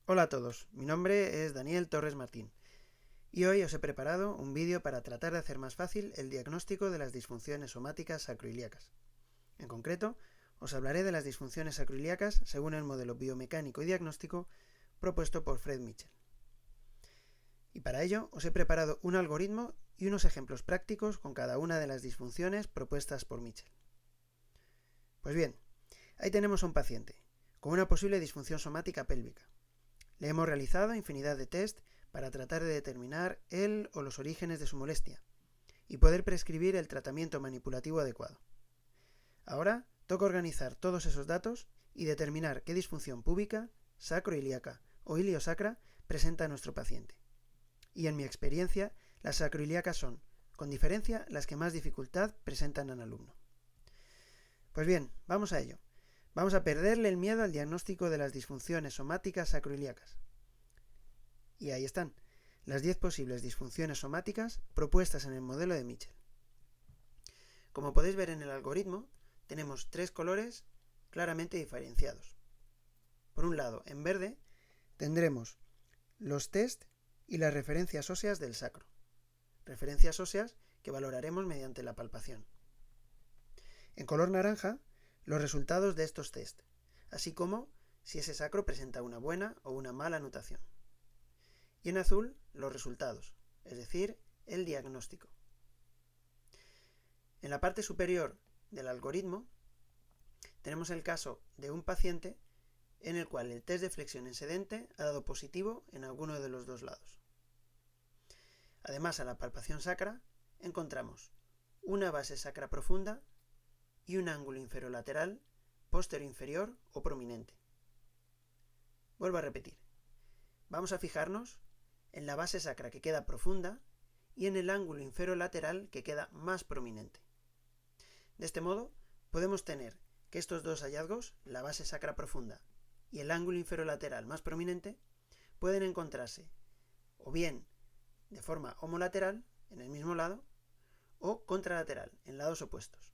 Hola a todos, mi nombre es Daniel Torres Martín y hoy os he preparado un vídeo para tratar de hacer más fácil el diagnóstico de las disfunciones somáticas sacroiliacas. En concreto, os hablaré de las disfunciones sacroiliacas según el modelo biomecánico y diagnóstico propuesto por Fred Mitchell. Y para ello os he preparado un algoritmo y unos ejemplos prácticos con cada una de las disfunciones propuestas por Mitchell. Pues bien, ahí tenemos a un paciente con una posible disfunción somática pélvica. Le hemos realizado infinidad de test para tratar de determinar el o los orígenes de su molestia y poder prescribir el tratamiento manipulativo adecuado. Ahora toca organizar todos esos datos y determinar qué disfunción púbica, sacroiliaca o iliosacra presenta nuestro paciente. Y en mi experiencia, las sacroiliacas son, con diferencia, las que más dificultad presentan al alumno. Pues bien, vamos a ello. Vamos a perderle el miedo al diagnóstico de las disfunciones somáticas sacroiliacas. Y ahí están, las 10 posibles disfunciones somáticas propuestas en el modelo de Mitchell. Como podéis ver en el algoritmo, tenemos 3 colores claramente diferenciados. Por un lado, en verde, tendremos los test y las referencias óseas del sacro. Referencias óseas que valoraremos mediante la palpación. En color naranja, los resultados de estos test, así como si ese sacro presenta una buena o una mala nutación. Y en azul, los resultados, es decir, el diagnóstico. En la parte superior del algoritmo tenemos el caso de un paciente en el cual el test de flexión en sedente ha dado positivo en alguno de los dos lados. Además, a la palpación sacra encontramos una base sacra profunda y un ángulo inferolateral posterior-inferior o prominente. Vuelvo a repetir. Vamos a fijarnos en la base sacra que queda profunda y en el ángulo inferolateral que queda más prominente. De este modo, podemos tener que estos dos hallazgos, la base sacra profunda y el ángulo inferolateral más prominente, pueden encontrarse o bien de forma homolateral, en el mismo lado, o contralateral, en lados opuestos.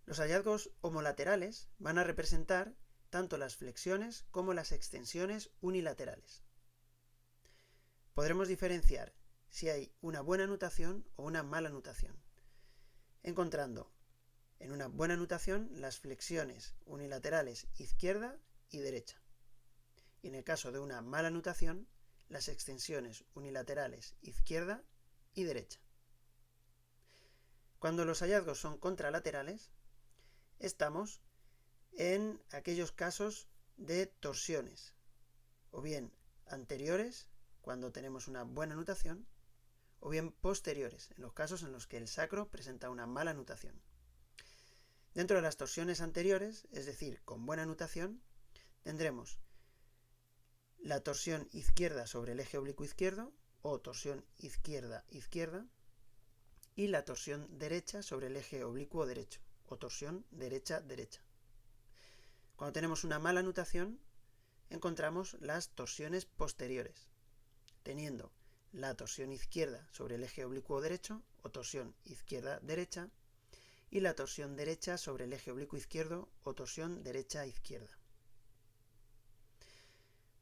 Los hallazgos homolaterales van a representar tanto las flexiones como las extensiones unilaterales. Podremos diferenciar si hay una buena nutación o una mala nutación, encontrando en una buena nutación las flexiones unilaterales izquierda y derecha, y en el caso de una mala nutación, las extensiones unilaterales izquierda y derecha. Cuando los hallazgos son contralaterales, estamos en aquellos casos de torsiones, o bien anteriores, cuando tenemos una buena nutación, o bien posteriores, en los casos en los que el sacro presenta una mala nutación. Dentro de las torsiones anteriores, es decir, con buena nutación, tendremos la torsión izquierda sobre el eje oblicuo izquierdo, o torsión izquierda-izquierda, y la torsión derecha sobre el eje oblicuo derecho, o torsión derecha-derecha. Cuando tenemos una mala nutación, encontramos las torsiones posteriores, teniendo la torsión izquierda sobre el eje oblicuo derecho, o torsión izquierda-derecha, y la torsión derecha sobre el eje oblicuo izquierdo, o torsión derecha-izquierda.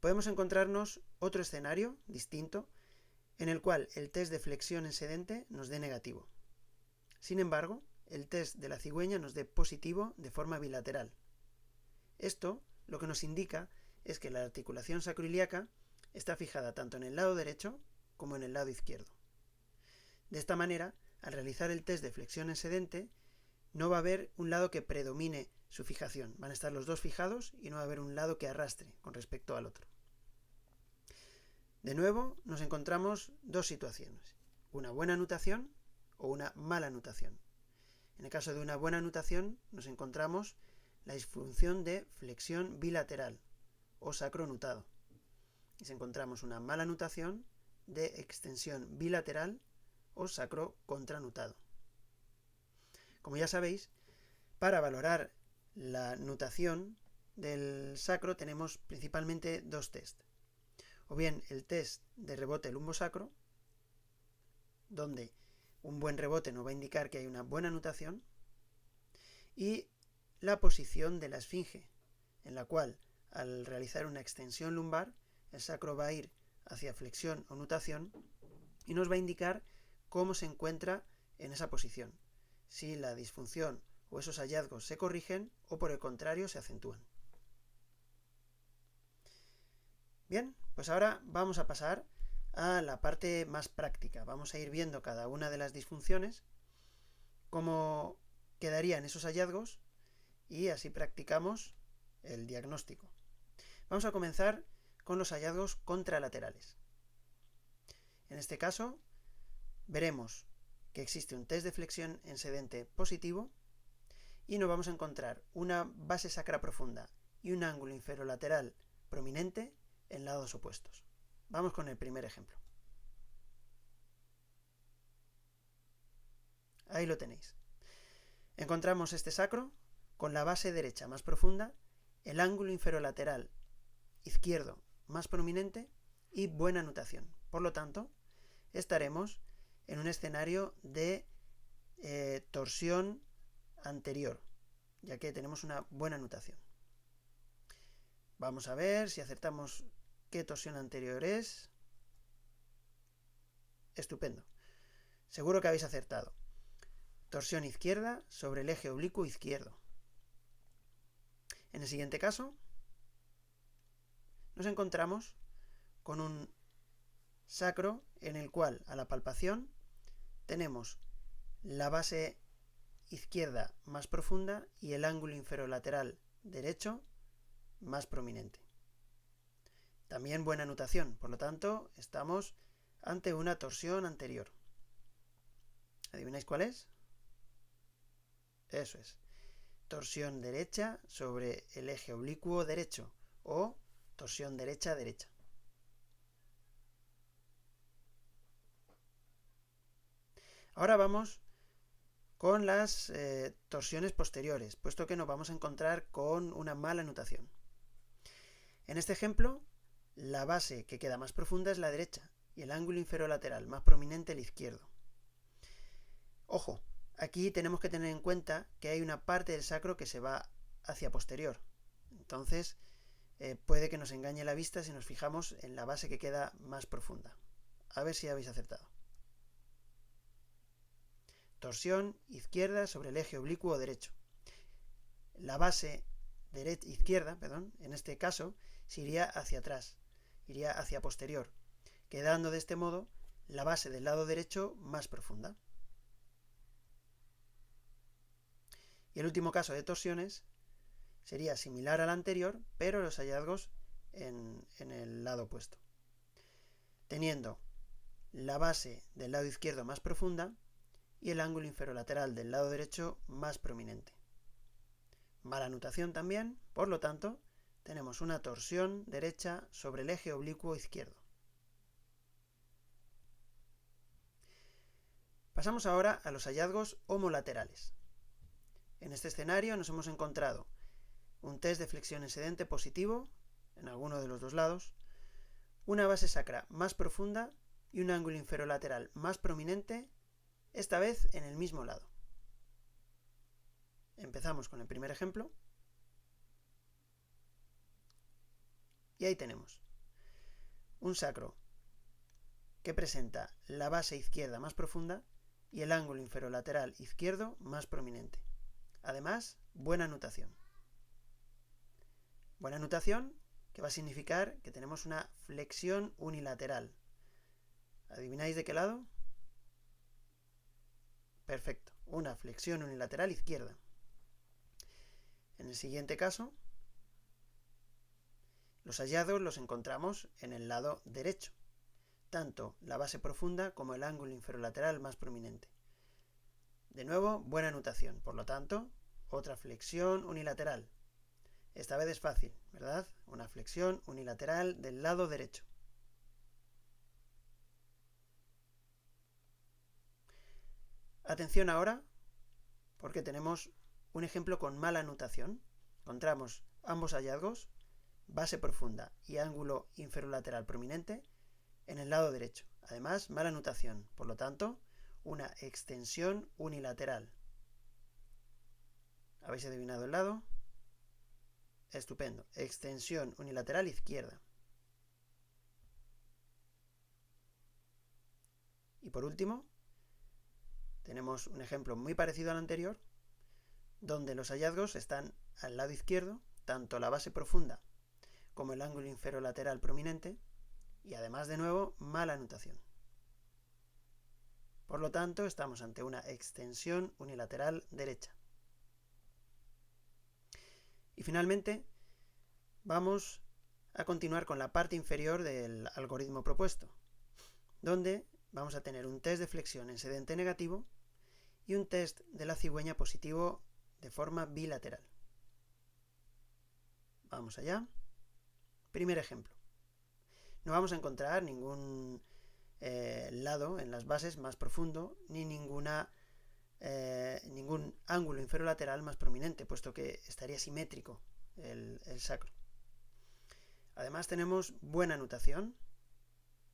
Podemos encontrarnos otro escenario distinto en el cual el test de flexión en sedente nos dé negativo. Sin embargo, el test de la cigüeña nos dé positivo de forma bilateral. Esto lo que nos indica es que la articulación sacroiliaca está fijada tanto en el lado derecho como en el lado izquierdo. De esta manera, al realizar el test de flexión en sedente, no va a haber un lado que predomine su fijación. Van a estar los dos fijados y no va a haber un lado que arrastre con respecto al otro. De nuevo, nos encontramos dos situaciones: una buena nutación o una mala nutación. En el caso de una buena nutación, nos encontramos la disfunción de flexión bilateral o sacronutado. Y si encontramos una mala nutación de extensión bilateral o sacro contranutado. Como ya sabéis, para valorar la nutación del sacro tenemos principalmente dos test. O bien el test de rebote lumbosacro, donde un buen rebote nos va a indicar que hay una buena nutación, y la posición de la esfinge, en la cual al realizar una extensión lumbar, el sacro va a ir hacia flexión o nutación y nos va a indicar cómo se encuentra en esa posición, si la disfunción o esos hallazgos se corrigen o por el contrario se acentúan. Bien, pues ahora vamos a pasar a la parte más práctica. Vamos a ir viendo cada una de las disfunciones, cómo quedarían esos hallazgos y así practicamos el diagnóstico. Vamos a comenzar con los hallazgos contralaterales. En este caso, veremos que existe un test de flexión en sedente positivo y nos vamos a encontrar una base sacra profunda y un ángulo inferolateral prominente en lados opuestos. Vamos con el primer ejemplo. Ahí lo tenéis. Encontramos este sacro con la base derecha más profunda, el ángulo inferolateral izquierdo más prominente y buena nutación. Por lo tanto, estaremos en un escenario de torsión anterior, ya que tenemos una buena nutación. Vamos a ver si acertamos qué torsión anterior es. Estupendo. Seguro que habéis acertado. Torsión izquierda sobre el eje oblicuo izquierdo. En el siguiente caso, nos encontramos con un sacro en el cual a la palpación tenemos la base izquierda más profunda y el ángulo inferolateral derecho más prominente. También buena nutación, por lo tanto, estamos ante una torsión anterior. ¿Adivináis cuál es? Eso es. Torsión derecha sobre el eje oblicuo derecho o torsión derecha-derecha. Ahora vamos con las torsiones posteriores, puesto que nos vamos a encontrar con una mala nutación. En este ejemplo, la base que queda más profunda es la derecha y el ángulo inferolateral más prominente el izquierdo. Ojo, aquí tenemos que tener en cuenta que hay una parte del sacro que se va hacia posterior. Entonces, puede que nos engañe la vista si nos fijamos en la base que queda más profunda. A ver si habéis acertado. Torsión izquierda sobre el eje oblicuo derecho. La base izquierda, en este caso, se iría hacia atrás, iría hacia posterior, quedando de este modo la base del lado derecho más profunda. Y el último caso de torsiones sería similar al anterior, pero los hallazgos en el lado opuesto. Teniendo la base del lado izquierdo más profunda y el ángulo inferolateral del lado derecho más prominente. Mala nutación también, por lo tanto, tenemos una torsión derecha sobre el eje oblicuo izquierdo. Pasamos ahora a los hallazgos homolaterales. En este escenario nos hemos encontrado un test de flexión en sedente positivo, en alguno de los dos lados, una base sacra más profunda y un ángulo inferolateral más prominente, esta vez en el mismo lado. Empezamos con el primer ejemplo. Y ahí tenemos un sacro que presenta la base izquierda más profunda y el ángulo inferolateral izquierdo más prominente. Además, buena nutación. Buena nutación que va a significar que tenemos una flexión unilateral. ¿Adivináis de qué lado? Perfecto, una flexión unilateral izquierda. En el siguiente caso, los hallazgos los encontramos en el lado derecho, tanto la base profunda como el ángulo inferolateral más prominente. De nuevo, buena nutación, por lo tanto, otra flexión unilateral. Esta vez es fácil, ¿verdad? Una flexión unilateral del lado derecho. Atención ahora, porque tenemos un ejemplo con mala nutación. Encontramos ambos hallazgos, base profunda y ángulo inferolateral prominente, en el lado derecho. Además, mala nutación, por lo tanto, una extensión unilateral. ¿Habéis adivinado el lado? Estupendo. Extensión unilateral izquierda. Y por último, tenemos un ejemplo muy parecido al anterior, donde los hallazgos están al lado izquierdo, tanto la base profunda como el ángulo inferolateral prominente, y además, de nuevo, mala anotación. Por lo tanto, estamos ante una extensión unilateral derecha. Y finalmente, vamos a continuar con la parte inferior del algoritmo propuesto, donde vamos a tener un test de flexión en sedente negativo y un test de la cigüeña positivo de forma bilateral. Vamos allá. Primer ejemplo. No vamos a encontrar ningún lado en las bases más profundo, ni ningún ángulo inferolateral más prominente, puesto que estaría simétrico el sacro. Además tenemos buena nutación,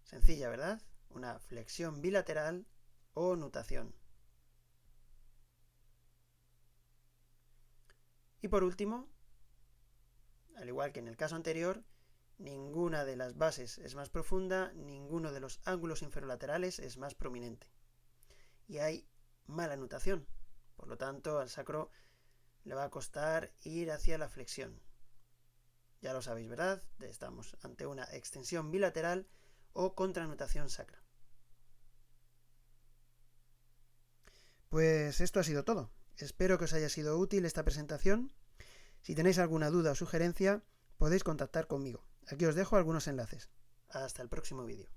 sencilla, ¿verdad? Una flexión bilateral o nutación. Y por último, al igual que en el caso anterior, ninguna de las bases es más profunda, ninguno de los ángulos inferolaterales es más prominente. Y hay mala nutación, por lo tanto al sacro le va a costar ir hacia la flexión. Ya lo sabéis, ¿verdad? Estamos ante una extensión bilateral o contranutación sacra. Pues esto ha sido todo. Espero que os haya sido útil esta presentación. Si tenéis alguna duda o sugerencia, podéis contactar conmigo. Aquí os dejo algunos enlaces. Hasta el próximo vídeo.